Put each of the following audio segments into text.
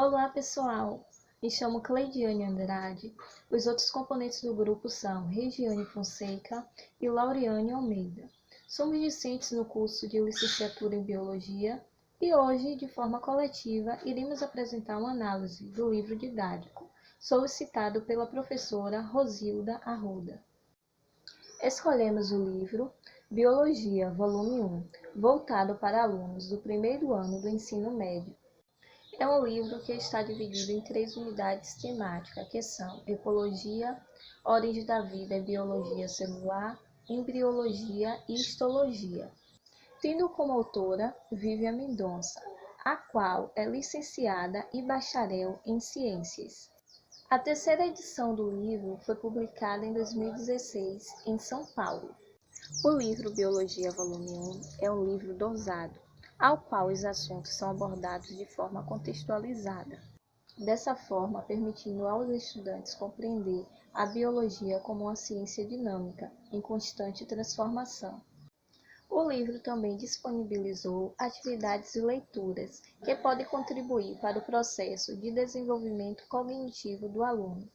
Olá, pessoal! Me chamo Cleidiane Andrade. Os outros componentes do grupo são Regiane Fonseca e Lauriane Almeida. Somos discentes no curso de Licenciatura em Biologia e hoje, de forma coletiva, iremos apresentar uma análise do livro didático, solicitado pela professora Rosilda Arruda. Escolhemos o livro Biologia, volume 1, voltado para alunos do primeiro ano do ensino médio. É um livro que está dividido em 3 unidades temáticas, que são Ecologia, Origem da Vida e Biologia Celular, Embriologia e Histologia, tendo como autora Vivian Mendonça, a qual é licenciada e bacharel em Ciências. A terceira edição do livro foi publicada em 2016, em São Paulo. O livro Biologia Volume 1 é um livro dosado, ao qual os assuntos são abordados de forma contextualizada, dessa forma permitindo aos estudantes compreender a biologia como uma ciência dinâmica, em constante transformação. O livro também disponibilizou atividades e leituras que podem contribuir para o processo de desenvolvimento cognitivo do aluno.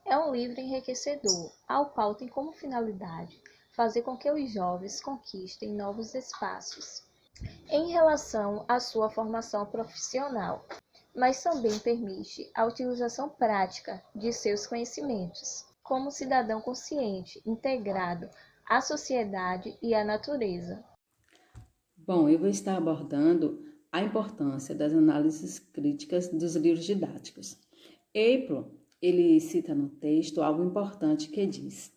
É um livro enriquecedor, ao qual tem como finalidade fazer com que os jovens conquistem novos espaços em relação à sua formação profissional, mas também permite a utilização prática de seus conhecimentos, como cidadão consciente, integrado à sociedade e à natureza. Bom, eu vou estar abordando a importância das análises críticas dos livros didáticos. April, ele cita no texto algo importante que diz: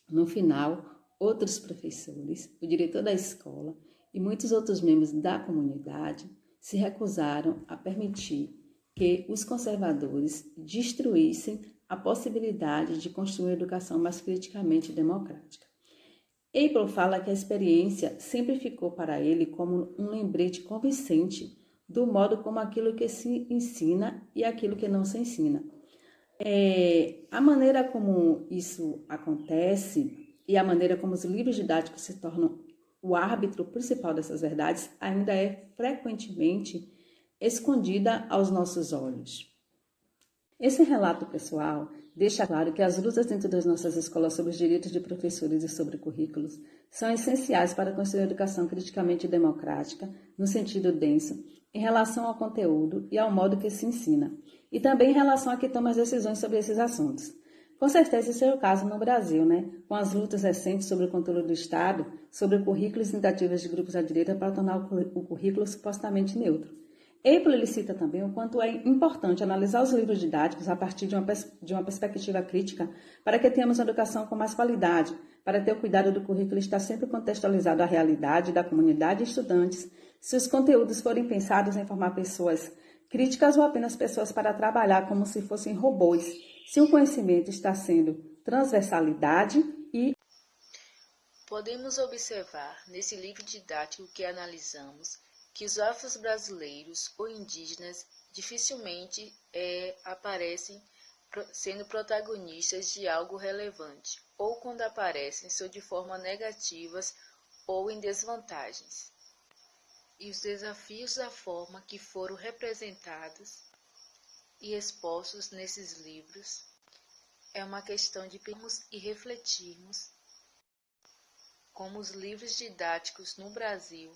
no final, outros professores, o diretor da escola e muitos outros membros da comunidade se recusaram a permitir que os conservadores destruíssem a possibilidade de construir uma educação mais criticamente democrática. April fala que a experiência sempre ficou para ele como um lembrete convincente do modo como aquilo que se ensina e aquilo que não se ensina. A maneira como isso acontece e a maneira como os livros didáticos se tornam o árbitro principal dessas verdades ainda é frequentemente escondida aos nossos olhos. Esse relato pessoal deixa claro que as lutas dentro das nossas escolas sobre os direitos de professores e sobre currículos são essenciais para construir a educação criticamente democrática, no sentido denso, em relação ao conteúdo e ao modo que se ensina, e também em relação a quem toma as decisões sobre esses assuntos. Com certeza esse é o caso no Brasil, com as lutas recentes sobre o controle do Estado, sobre o currículo e tentativas de grupos à direita para tornar o currículo supostamente neutro. April ele cita também o quanto é importante analisar os livros didáticos a partir de uma perspectiva crítica para que tenhamos uma educação com mais qualidade, para ter o cuidado do currículo estar sempre contextualizado à realidade da comunidade e estudantes, se os conteúdos forem pensados em formar pessoas críticas ou apenas pessoas para trabalhar como se fossem robôs, se o conhecimento está sendo transversalidade e... Podemos observar nesse livro didático que analisamos que os afro-brasileiros ou indígenas dificilmente aparecem sendo protagonistas de algo relevante, ou quando aparecem são de forma negativas ou em desvantagens. E os desafios da forma que foram representados e expostos nesses livros é uma questão de pensarmos e refletirmos como os livros didáticos no Brasil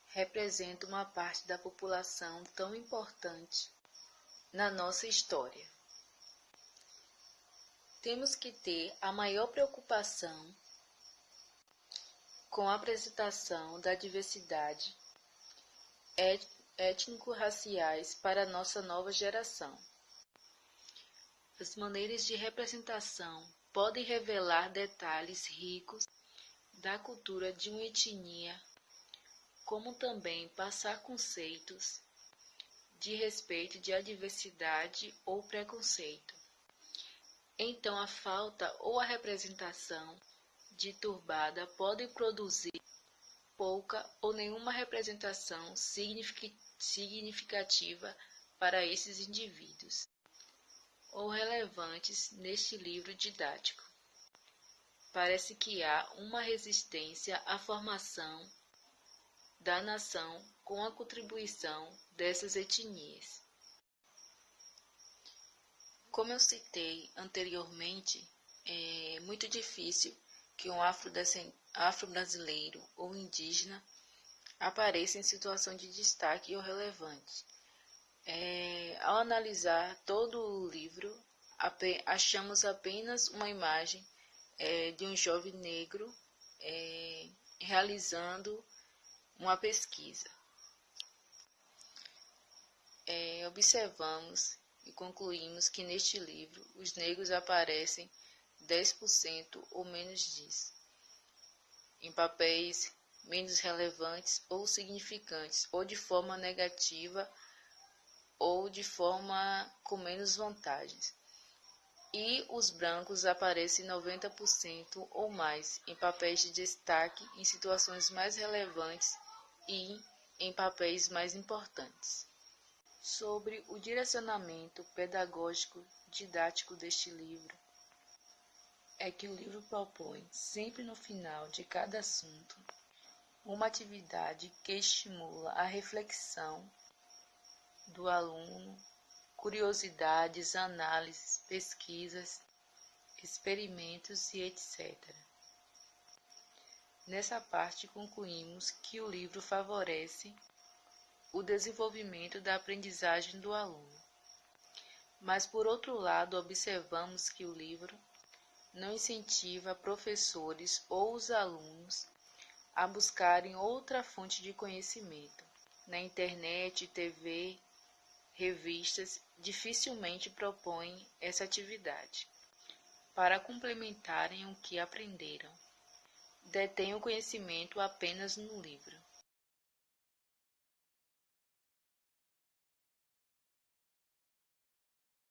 representam uma parte da população tão importante na nossa história. Temos que ter a maior preocupação com a apresentação da diversidade étnico-raciais para a nossa nova geração. As maneiras de representação podem revelar detalhes ricos da cultura de uma etnia, como também passar conceitos de respeito à diversidade ou preconceito. Então, a falta ou a representação disturbada pode produzir pouca ou nenhuma representação significativa para esses indivíduos, ou relevantes neste livro didático. Parece que há uma resistência à formação da nação com a contribuição dessas etnias. Como eu citei anteriormente, é muito difícil que um afro-brasileiro ou indígena apareça em situação de destaque ou relevante. Ao analisar todo o livro, achamos apenas uma imagem de um jovem negro realizando uma pesquisa. Observamos e concluímos que neste livro os negros aparecem 10% ou menos disso, em papéis menos relevantes ou significantes, ou de forma negativa ou de forma com menos vantagens. E os brancos aparecem 90% ou mais em papéis de destaque, em situações mais relevantes e em papéis mais importantes. Sobre o direcionamento pedagógico didático deste livro, é que o livro propõe, sempre no final de cada assunto, uma atividade que estimula a reflexão do aluno, curiosidades, análises, pesquisas, experimentos e etc. Nessa parte concluímos que o livro favorece o desenvolvimento da aprendizagem do aluno. Mas, por outro lado, observamos que o livro não incentiva professores ou os alunos a buscarem outra fonte de conhecimento. Na internet, TV, revistas dificilmente propõem essa atividade para complementarem o que aprenderam. Detêm o conhecimento apenas no livro.